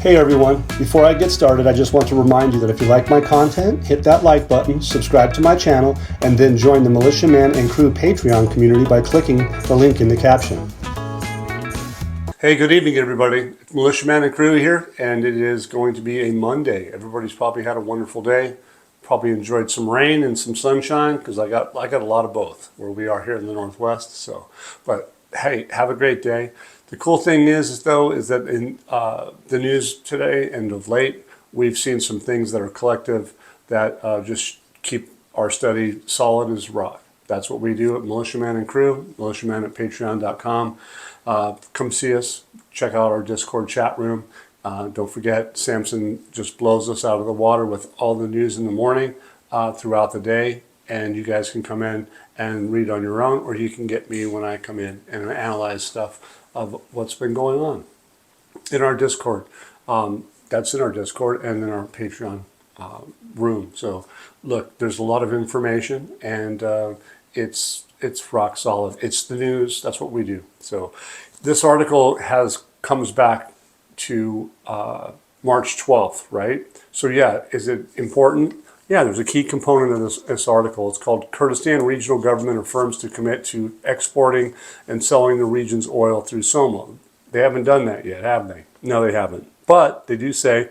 Hey everyone, before I get started, I just want to remind you that if you like my content, hit that like button, subscribe to my channel, and then join the Militia Man and Crew Patreon community by clicking the link in the caption. Hey, good evening everybody. It's Militia Man and Crew here, and it is going to be a Monday. Everybody's probably had a wonderful day. Probably enjoyed some rain and some sunshine, because I got a lot of both where we are here in the Northwest. So, but hey, have a great day. The cool thing is that in the news today and of late, we've seen some things that are collective that just keep our study solid as rock. That's what we do at Militia Man and Crew, militiaman@patreon.com. Come see us. Check out our Discord chat room. Don't forget, Samson just blows us out of the water with all the news in the morning throughout the day. And you guys can come in and read on your own, or you can get me when I come in and analyze stuff of what's been going on in our Discord. That's in our Discord and in our Patreon room. So look, there's a lot of information, and it's rock solid. It's the news. That's what we do. So this article comes back to March 12th, right? So yeah, is it important? Yeah, there's a key component of this article. It's called Kurdistan Regional Government Affirms to Commit to Exporting and Selling the Region's Oil Through SOMA. They haven't done that yet, have they? No, they haven't. But they do say,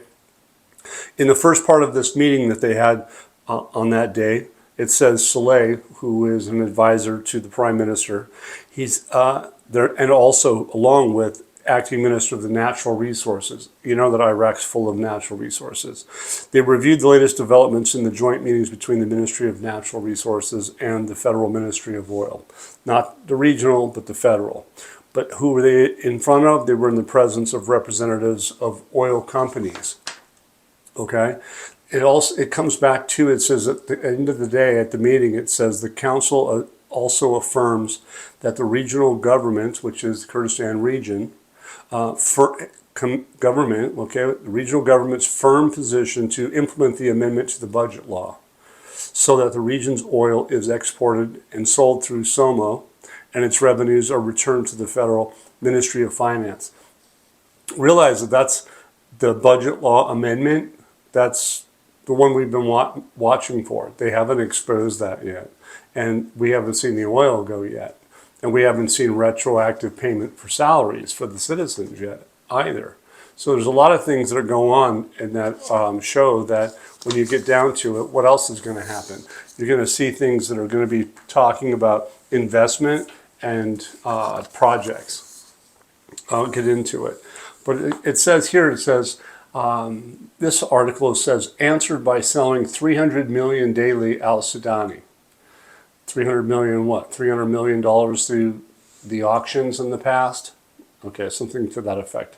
in the first part of this meeting that they had on that day, it says Saleh, who is an advisor to the Prime Minister, he's there, and also along with Acting Minister of the Natural Resources. You know that Iraq's full of natural resources. They reviewed the latest developments in the joint meetings between the Ministry of Natural Resources and the Federal Ministry of Oil. It the regional, but the federal. But who were they in front of? They were in the presence of representatives of oil companies. Okay? It comes back to, it says at the end of the day, at the meeting, it says the council also affirms that the regional government, which is the Kurdistan region, the regional government's firm position to implement the amendment to the budget law so that the region's oil is exported and sold through SOMA and its revenues are returned to the Federal Ministry of Finance. Realize that that's the budget law amendment. That's the one we've been watching for. They haven't exposed that yet. And we haven't seen the oil go yet. And we haven't seen retroactive payment for salaries for the citizens yet either. So there's a lot of things that are going on in that show that when you get down to it, what else is going to happen? You're going to see things that are going to be talking about investment and projects. I'll get into it. But it says here, this article says, answered by selling 300 million daily al-Sudani. 300 million what? $300 million through the auctions in the past? Okay, something to that effect.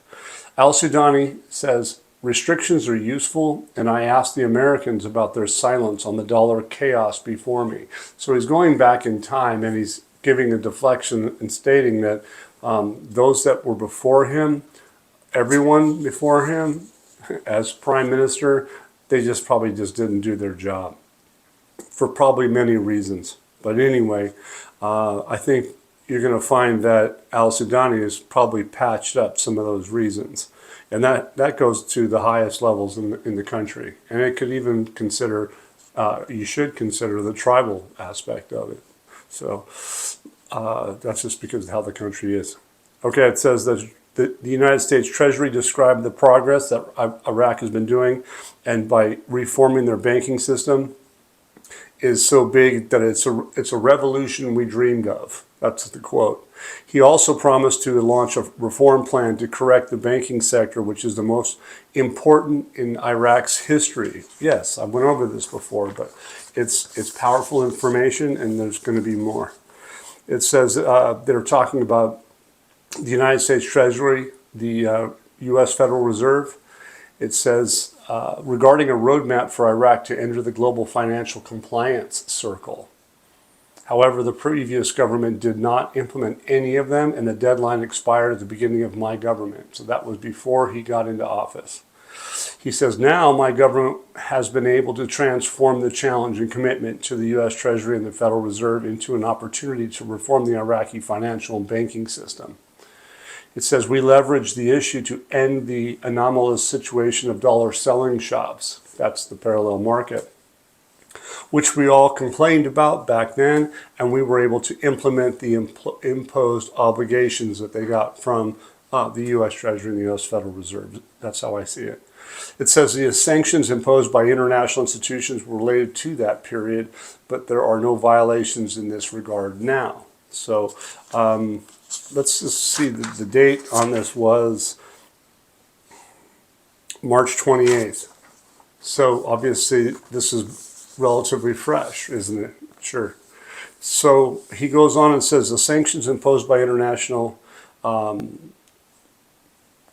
Al-Sudani says, restrictions are useful, and I asked the Americans about their silence on the dollar chaos before me. So he's going back in time, and he's giving a deflection and stating that those that were before him, everyone before him, as Prime Minister, they probably didn't do their job for probably many reasons. But anyway, I think you're going to find that al-Sudani has probably patched up some of those reasons. And that goes to the highest levels in the country. And it could even consider, you should consider the tribal aspect of it. So that's just because of how the country is. Okay, it says that the United States Treasury described the progress that Iraq has been doing, and by reforming their banking system, is so big that it's a revolution we dreamed of. That's the quote. He also promised to launch a reform plan to correct the banking sector, which is the most important in Iraq's history. Yes, I went over this before, but it's powerful information, and there's going to be more. It says they're talking about the United States Treasury, the U.S. Federal Reserve. It says, regarding a roadmap for Iraq to enter the global financial compliance circle. However, the previous government did not implement any of them, and the deadline expired at the beginning of my government. So that was before he got into office. He says, now my government has been able to transform the challenge and commitment to the U.S. Treasury and the Federal Reserve into an opportunity to reform the Iraqi financial and banking system. It says we leverage the issue to end the anomalous situation of dollar selling shops. That's the parallel market, which we all complained about back then, and we were able to implement the imposed obligations that they got from the U.S. Treasury and the U.S. Federal Reserve. That's how I see it. It says the sanctions imposed by international institutions were related to that period, but there are no violations in this regard now. So let's just see, the date on this was March 28th. So obviously this is relatively fresh, isn't it? Sure. So he goes on and says the sanctions imposed by international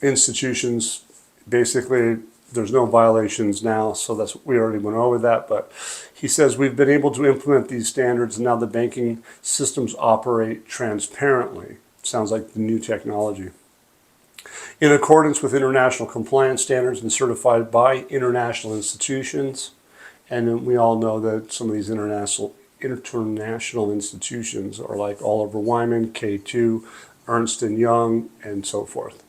institutions, basically there's no violations now, so that's, we already went over that, but he says we've been able to implement these standards and now the banking systems operate transparently. Sounds like the new technology. In accordance with international compliance standards and certified by international institutions, and we all know that some of these international institutions are like Oliver Wyman, K2, Ernst & Young, and so forth.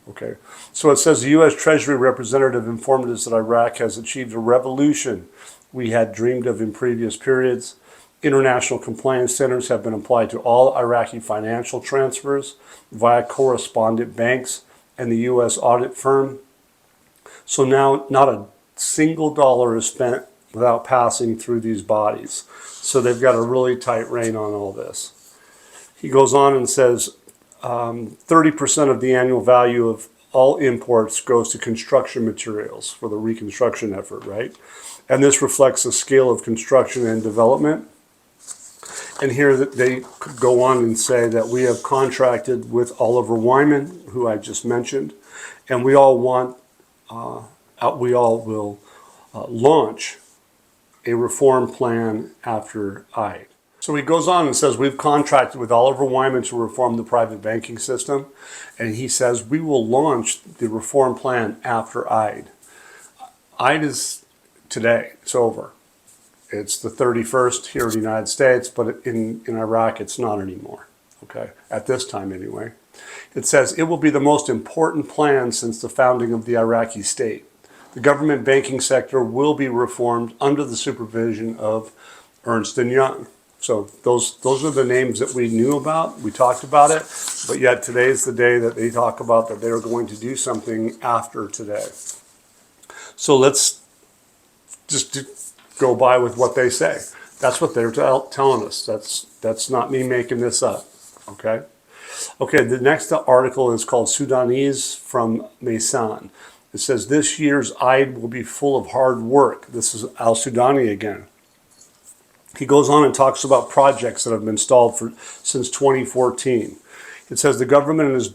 Okay, so it says the U.S. Treasury representative informed us that Iraq has achieved a revolution we had dreamed of in previous periods. International compliance standards have been applied to all Iraqi financial transfers via correspondent banks and the U.S. audit firm. So now not a single dollar is spent without passing through these bodies. So they've got a really tight rein on all this. He goes on and says 30% of the annual value of all imports goes to construction materials for the reconstruction effort, right? And this reflects the scale of construction and development. And here they go on and say that we have contracted with Oliver Wyman, who I just mentioned, and we all will launch a reform plan after Ide. So he goes on and says we've contracted with Oliver Wyman to reform the private banking system, and he says we will launch the reform plan after Ide. Ide is today, it's over. It's the 31st here in the United States, but in Iraq it's not anymore, okay, at this time anyway. It says it will be the most important plan since the founding of the Iraqi state. The government banking sector will be reformed under the supervision of Ernst & Young. So those are the names that we knew about. We talked about it, but yet today's the day that they talk about that they're going to do something after today. So let's just go by with what they say. That's what they're telling us. That's not me making this up. Okay. Okay. The next article is called Sudanese from Maysan. It says this year's Eid will be full of hard work. This is al-Sudani again. He goes on and talks about projects that have been stalled since 2014. It says the government has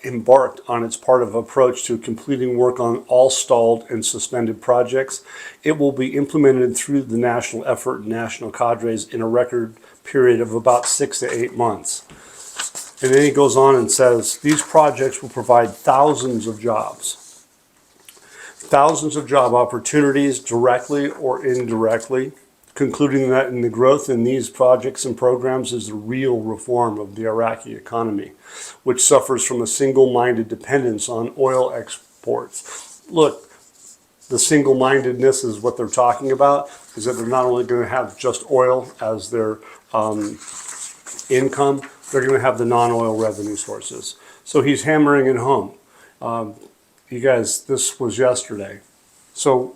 embarked on its part of approach to completing work on all stalled and suspended projects. It will be implemented through the national effort and national cadres in a record period of about 6 to 8 months. And then he goes on and says these projects will provide thousands of jobs. Thousands of job opportunities directly or indirectly, concluding that in the growth in these projects and programs is the real reform of the Iraqi economy, which suffers from a single-minded dependence on oil exports. Look, the single-mindedness is what they're talking about, is that they're not only going to have just oil as their income, they're going to have the non-oil revenue sources. So he's hammering it home. You guys, this was yesterday. So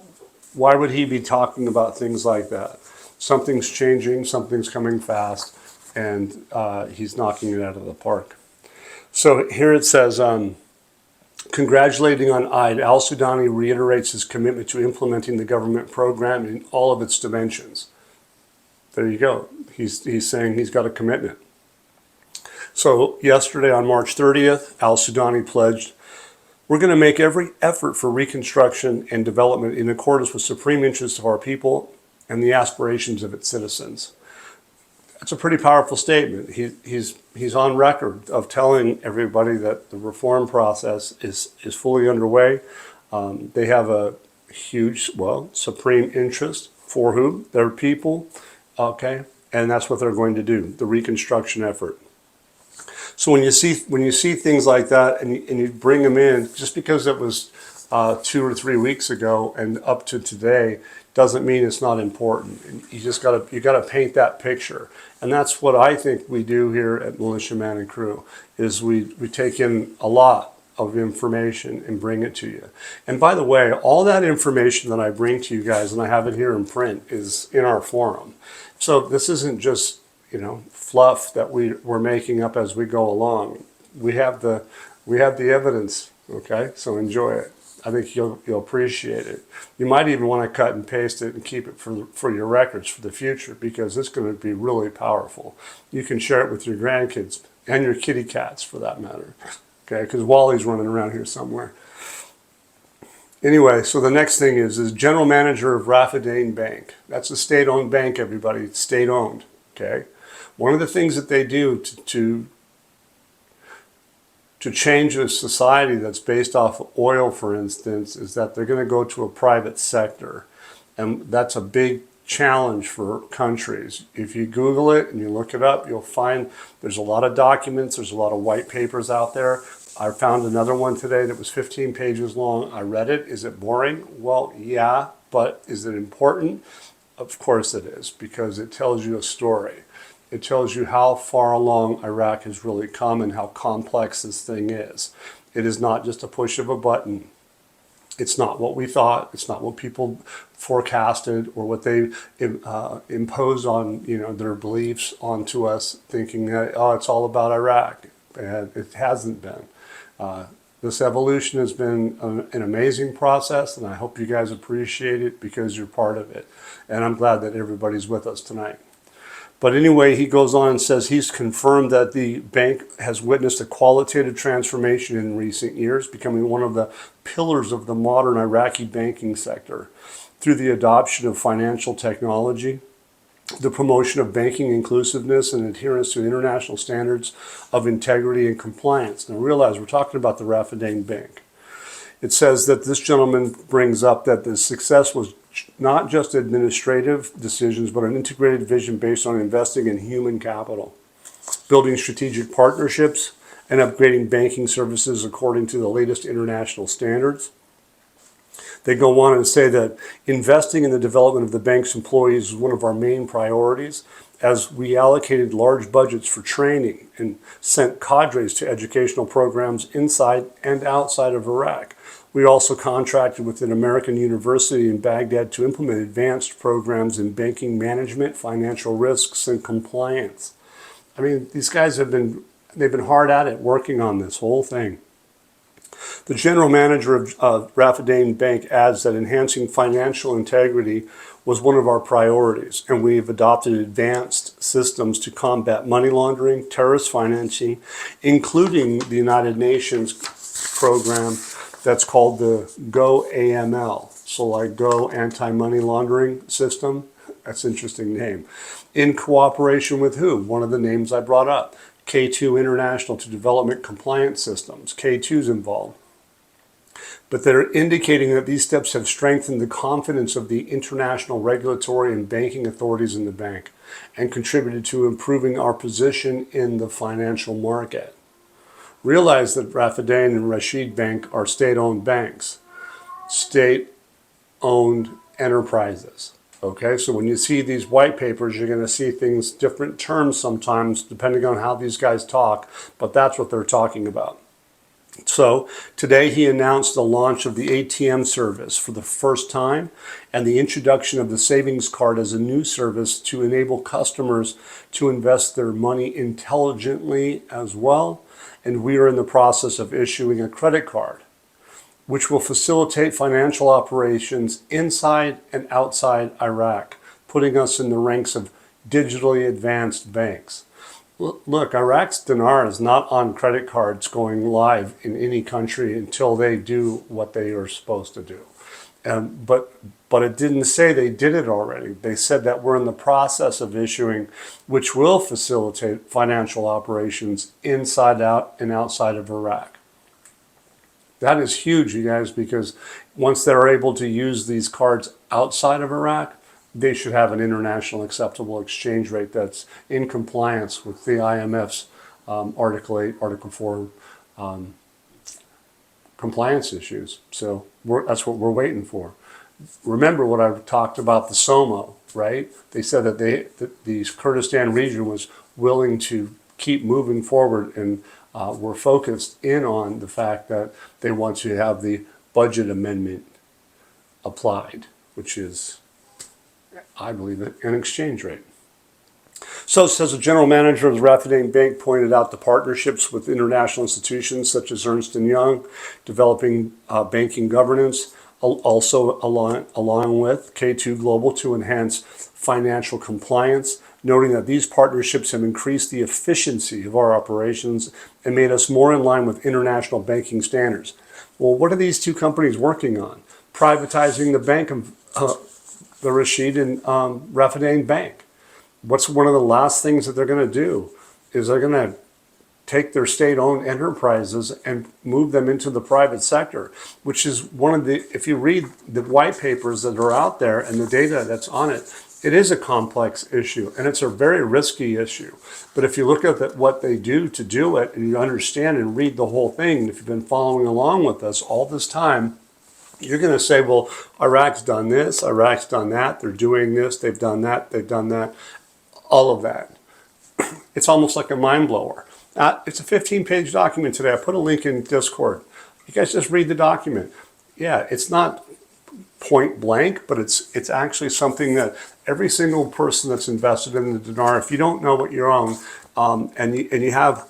why would he be talking about things like that? Something's changing, something's coming fast, and he's knocking it out of the park. So here it says, congratulating on Eid, al-Sudani reiterates his commitment to implementing the government program in all of its dimensions. There you go. He's saying he's got a commitment. So yesterday on March 30th, al-Sudani pledged, we're going to make every effort for reconstruction and development in accordance with supreme interests of our people and the aspirations of its citizens. That's a pretty powerful statement. He's on record of telling everybody that the reform process is fully underway. They have a huge, supreme interest for whom? Their people, okay? And that's what they're going to do, the reconstruction effort. So when you see things like that and you bring them in, just because it was 2 or 3 weeks ago and up to today, doesn't mean it's not important. You gotta paint that picture, and that's what I think we do here at Militia Man and Crew. Is we take in a lot of information and bring it to you. And by the way, all that information that I bring to you guys, and I have it here in print, is in our forum. So this isn't just, fluff that we're making up as we go along. We have the evidence. Okay, so enjoy it. I think you'll appreciate it. You might even want to cut and paste it and keep it for your records for the future, because it's going to be really powerful. You can share it with your grandkids and your kitty cats, for that matter. Okay, because Wally's running around here somewhere. Anyway, so the next thing is general manager of Raffadane Bank. That's a state-owned bank, everybody. It's state-owned. Okay, one of the things that they do to change a society that's based off of oil, for instance, is that they're going to go to a private sector. And that's a big challenge for countries. If you Google it and you look it up, you'll find there's a lot of documents, there's a lot of white papers out there. I found another one today that was 15 pages long. I read it. Is it boring? Well, yeah, but is it important? Of course it is, because it tells you a story. It tells you how far along Iraq has really come and how complex this thing is. It is not just a push of a button. It's not what we thought. It's not what people forecasted or what they imposed on their beliefs onto us, thinking that it's all about Iraq. And it hasn't been. This evolution has been an amazing process, and I hope you guys appreciate it because you're part of it. And I'm glad that everybody's with us tonight. But anyway, he goes on and says he's confirmed that the bank has witnessed a qualitative transformation in recent years, becoming one of the pillars of the modern Iraqi banking sector through the adoption of financial technology, the promotion of banking inclusiveness, and adherence to international standards of integrity and compliance. Now realize we're talking about the Raffadane Bank. It says that this gentleman brings up that the success was not just administrative decisions, but an integrated vision based on investing in human capital, building strategic partnerships, and upgrading banking services according to the latest international standards. They go on and say that investing in the development of the bank's employees is one of our main priorities, as we allocated large budgets for training and sent cadres to educational programs inside and outside of Iraq. We also contracted with an American university in Baghdad to implement advanced programs in banking management, financial risks, and compliance. I mean, these guys they've been hard at it working on this whole thing. The general manager of Raffadane Bank adds that enhancing financial integrity was one of our priorities, and we've adopted advanced systems to combat money laundering, terrorist financing, including the United Nations program that's called the Go AML. So like Go Anti-Money Laundering System. That's an interesting name. In cooperation with who? One of the names I brought up. K2 International to Development Compliance Systems. K2's involved. But they're indicating that these steps have strengthened the confidence of the international regulatory and banking authorities in the bank and contributed to improving our position in the financial market. Realize that Raffadane and Rashid Bank are state-owned banks, state-owned enterprises. Okay, so when you see these white papers, you're going to see things, different terms sometimes, depending on how these guys talk, but that's what they're talking about. So today he announced the launch of the ATM service for the first time and the introduction of the savings card as a new service to enable customers to invest their money intelligently as well. And we are in the process of issuing a credit card, which will facilitate financial operations inside and outside Iraq, putting us in the ranks of digitally advanced banks. Look, Iraq's dinar is not on credit cards going live in any country until they do what they are supposed to do. But it didn't say they did it already. They said that we're in the process of issuing, which will facilitate financial operations inside out and outside of Iraq. That is huge, you guys, because once they're able to use these cards outside of Iraq, they should have an international acceptable exchange rate that's in compliance with the IMF's Article 8, Article 4 compliance issues. So that's what we're waiting for. Remember what I talked about the SOMO, right? They said that the Kurdistan region was willing to keep moving forward, and were focused in on the fact that they want to have the budget amendment applied, which is, I believe, an exchange rate. So it says the general manager of the Rafidain Bank pointed out the partnerships with international institutions such as Ernst & Young, developing banking governance, also along with K2 Global to enhance financial compliance, noting that these partnerships have increased the efficiency of our operations and made us more in line with international banking standards. Well, what are these two companies working on? Privatizing the bank of the Rashid and Rafidain Bank. What's one of the last things that they're going to do is they're going to take their state-owned enterprises and move them into the private sector, which is one of the, if you read the white papers that are out there and the data that's on it, it is a complex issue and it's a very risky issue. But if you look at what they do to do it and you understand and read the whole thing, and if you've been following along with us all this time, you're going to say, well, Iraq's done this, Iraq's done that, they're doing this, they've done that, all of that. It's almost like a mind blower. It's a 15-page document today. I put a link in Discord. You guys just read the document. Yeah, it's not point blank, but it's actually something that every single person that's invested in the dinar, if you don't know what you own, and you have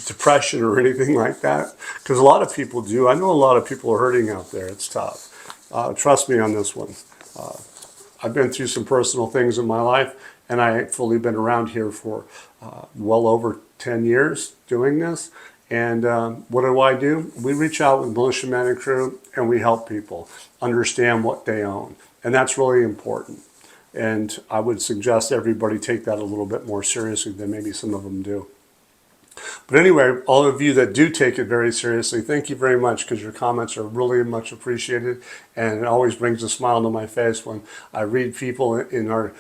depression or anything like that, because a lot of people do. I know a lot of people are hurting out there. It's tough. Trust me on this one. I've been through some personal things in my life, and I've fully been around here for well over 10 years doing this. And what do? We reach out with Militia Man and Crew, and we help people understand what they own. And that's really important. And I would suggest everybody take that a little bit more seriously than maybe some of them do. But anyway, all of you that do take it very seriously, thank you very much, because your comments are really much appreciated. And it always brings a smile to my face when I read people in our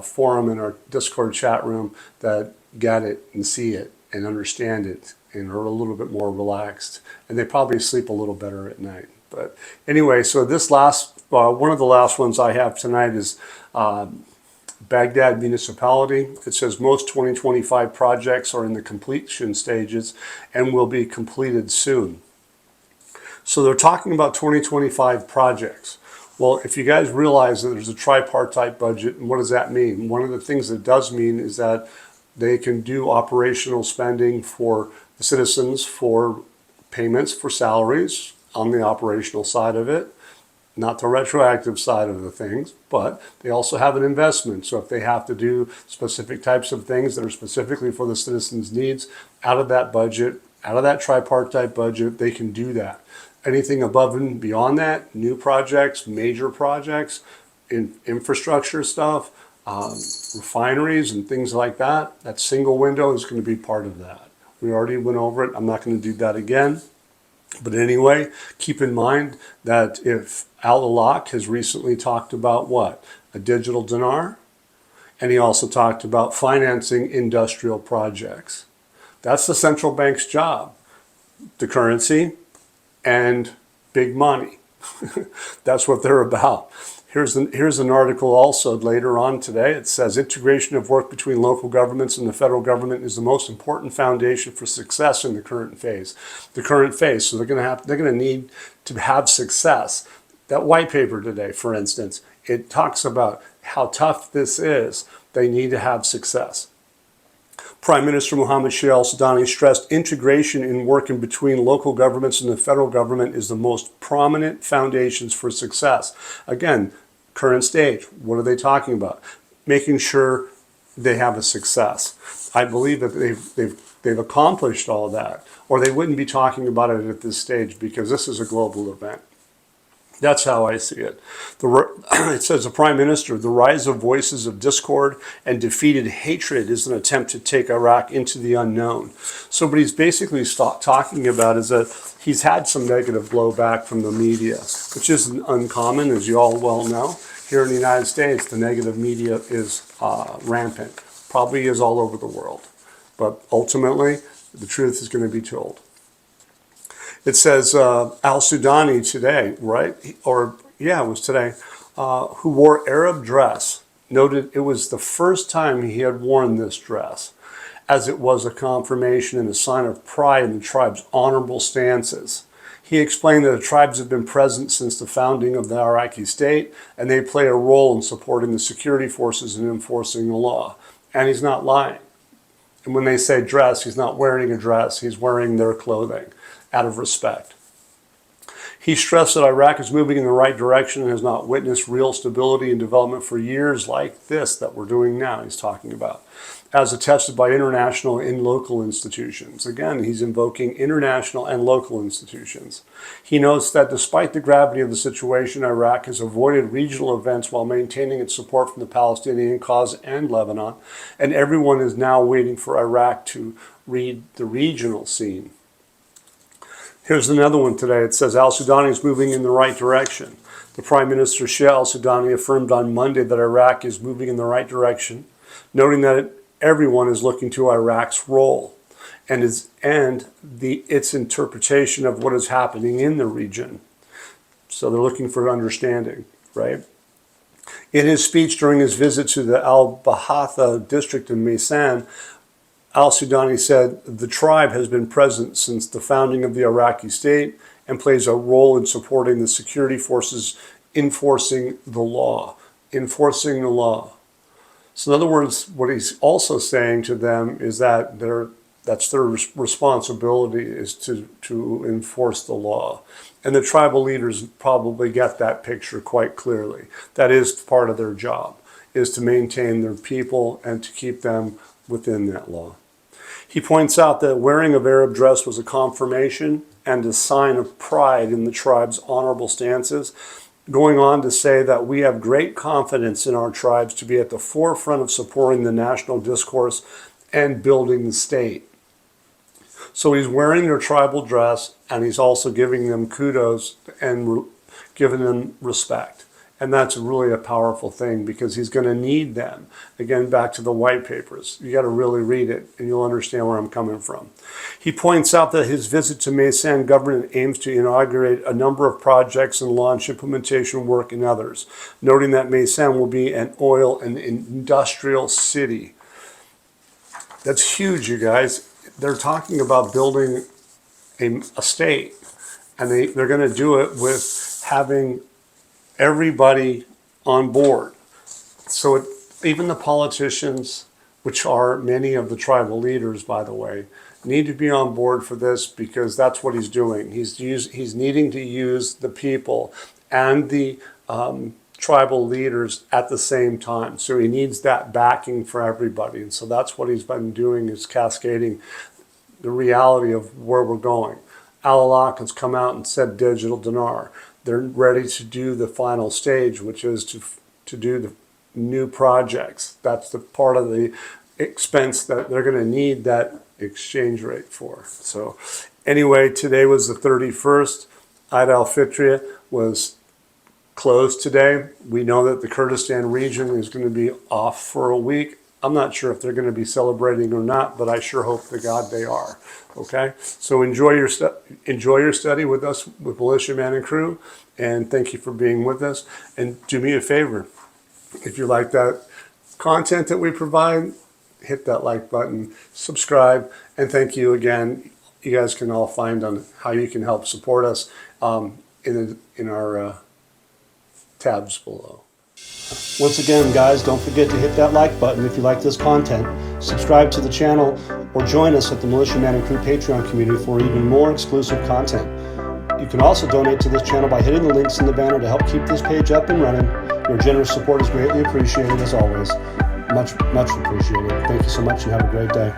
forum, in our Discord chat room, that get it and see it and understand it and are a little bit more relaxed. And they probably sleep a little better at night. But anyway, so this last, one of the last ones I have tonight is Baghdad Municipality. It says most 2025 projects are in the completion stages and will be completed soon. So they're talking about 2025 projects. Well, if you guys realize that there's a tripartite budget, and what does that mean? One of the things that it does mean is that they can do operational spending for the citizens, for payments for salaries on the operational side of it, not the retroactive side of the things, but they also have an investment. So if they have to do specific types of things that are specifically for the citizens' needs out of that budget, out of that tripartite budget, they can do that. Anything above and beyond that, new projects, major projects, infrastructure stuff, refineries and things like that, that single window is going to be part of that. We already went over it. I'm not going to do that again. But anyway, keep in mind that if Al-Alaq has recently talked about what? A digital dinar. And he also talked about financing industrial projects. That's the central bank's job. The currency and big money. That's what they're about. Here's an article also later on today. It says integration of work between local governments and the federal government is the most important foundation for success in the current phase. The current phase. So they're going to need to have success. That white paper today, for instance, it talks about how tough this is. They need to have success. Prime Minister Mohammed Shia al-Sudani stressed integration in working between local governments and the federal government is the most prominent foundations for success. Again, current stage, what are they talking about? Making sure they have a success. I believe that they've accomplished all that, or they wouldn't be talking about it at this stage, because this is a global event. That's how I see it. It says the Prime Minister, the rise of voices of discord and defeated hatred is an attempt to take Iraq into the unknown. So what he's basically talking about is that he's had some negative blowback from the media, which isn't uncommon, as you all well know. Here in the United States, the negative media is rampant, probably is all over the world. But ultimately, the truth is going to be told. It says al-Sudani today, right? It was today, who wore Arab dress, noted it was the first time he had worn this dress, as it was a confirmation and a sign of pride in the tribe's honorable stances. He explained that the tribes have been present since the founding of the Iraqi state, and they play a role in supporting the security forces and enforcing the law. And he's not lying. And when they say dress, he's not wearing a dress, he's wearing their clothing out of respect. He stressed that Iraq is moving in the right direction and has not witnessed real stability and development for years like this that we're doing now, he's talking about, as attested by international and local institutions. Again, he's invoking international and local institutions. He notes that despite the gravity of the situation, Iraq has avoided regional events while maintaining its support from the Palestinian cause and Lebanon, and everyone is now waiting for Iraq to read the regional scene. Here's another one today. It says al-Sudani is moving in the right direction. The Prime Minister Sheikh al-Sudani affirmed on Monday that Iraq is moving in the right direction, noting that everyone is looking to Iraq's role and its interpretation of what is happening in the region. So they're looking for understanding, right? In his speech during his visit to the Al-Bahatha district of Maysan, al-Sudani said the tribe has been present since the founding of the Iraqi state and plays a role in supporting the security forces enforcing the law. Enforcing the law. So in other words, what he's also saying to them is that that's their responsibility is to enforce the law. And the tribal leaders probably get that picture quite clearly. That is part of their job, is to maintain their people and to keep them within that law. He points out that wearing of Arab dress was a confirmation and a sign of pride in the tribe's honorable stances, going on to say that we have great confidence in our tribes to be at the forefront of supporting the national discourse and building the state. So he's wearing their tribal dress, and he's also giving them kudos and giving them respect. And that's really a powerful thing because he's going to need them. Again, back to the white papers. You got to really read it and you'll understand where I'm coming from. He points out that his visit to Maysan government aims to inaugurate a number of projects and launch implementation work in others, noting that Maysan will be an oil and industrial city. That's huge, you guys. They're talking about building a state, and they're going to do it with having everybody on board. So even the politicians, which are many of the tribal leaders, by the way, need to be on board for this because that's what he's doing. He's needing to use the people and the tribal leaders at the same time. So he needs that backing for everybody. And so that's what he's been doing, is cascading the reality of where we're going. Al-Alaq has come out and said digital dinar. They're ready to do the final stage, which is to do the new projects. That's the part of the expense that they're going to need that exchange rate for. So anyway, today was the 31st. Eid al-Fitr was closed today. We know that the Kurdistan region is going to be off for a week. I'm not sure if they're going to be celebrating or not, but I sure hope to God they are. Okay, so enjoy your study with us with Militia Man and Crew, and thank you for being with us. And do me a favor, if you like that content that we provide, hit that like button, subscribe, and thank you again. You guys can all find on how you can help support us in our tabs below. Once again, guys, don't forget to hit that like button if you like this content, subscribe to the channel, or join us at the Militia Man and Crew Patreon community for even more exclusive content. You can also donate to this channel by hitting the links in the banner to help keep this page up and running. Your generous support is greatly appreciated, as always. Much, much appreciated. Thank you so much and have a great day.